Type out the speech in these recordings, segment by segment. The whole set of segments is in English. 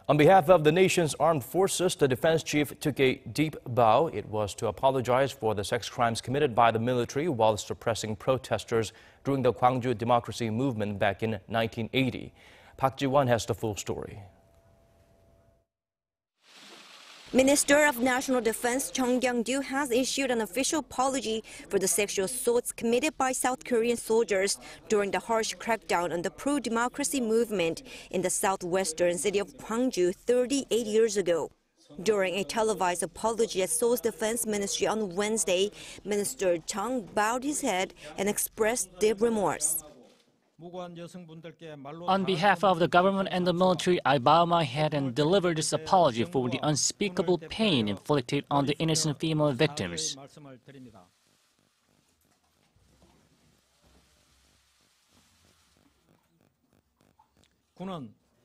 On behalf of the nation's armed forces, the defense chief took a deep bow. It was to apologize for the sex crimes committed by the military while suppressing protesters during the Gwangju Democracy Movement back in 1980. Park Ji-won has the full story. Minister of National Defense Jeong Kyeong-doo has issued an official apology for the sexual assaults committed by South Korean soldiers during the harsh crackdown on the pro-democracy movement in the southwestern city of Gwangju 38 years ago. During a televised apology at Seoul's defense ministry on Wednesday, Minister Jeong bowed his head and expressed deep remorse. On behalf of the government and the military, I bow my head and deliver this apology for the unspeakable pain inflicted on the innocent female victims.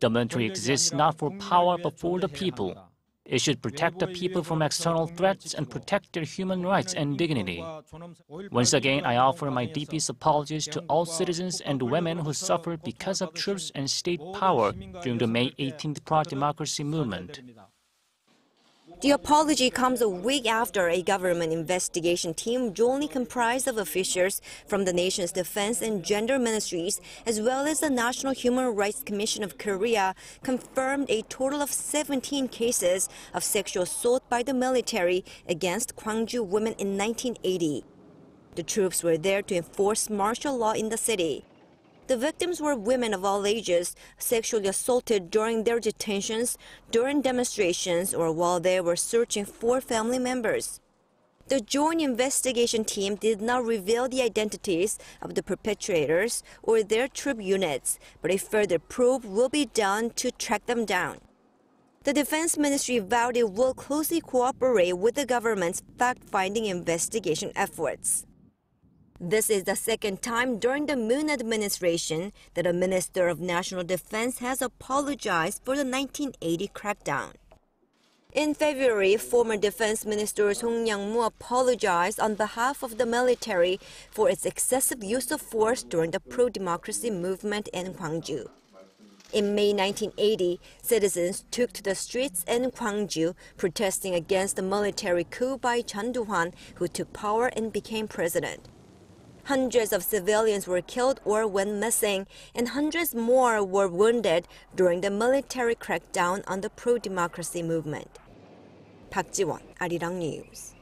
The military exists not for power but for the people. It should protect the people from external threats and protect their human rights and dignity. Once again, I offer my deepest apologies to all citizens and women who suffered because of troops and state power during the May 18th pro-democracy movement. The apology comes a week after a government investigation team jointly comprised of officials from the nation's defense and gender ministries, as well as the National Human Rights Commission of Korea, confirmed a total of 17 cases of sexual assault by the military against Gwangju women in 1980. The troops were there to enforce martial law in the city. The victims were women of all ages, sexually assaulted during their detentions, during demonstrations, or while they were searching for family members. The joint investigation team did not reveal the identities of the perpetrators or their troop units, but a further probe will be done to track them down. The Defense Ministry vowed it will closely cooperate with the government's fact-finding investigation efforts. This is the second time during the Moon administration that a Minister of National Defense has apologized for the 1980 crackdown. In February, former Defense Minister Song Myung-moo apologized on behalf of the military for its excessive use of force during the pro-democracy movement in Gwangju. In May 1980, citizens took to the streets in Gwangju protesting against the military coup by Chun Doo-hwan, who took power and became president. Hundreds of civilians were killed or went missing, and hundreds more were wounded during the military crackdown on the pro-democracy movement. Park Ji-won, Arirang News.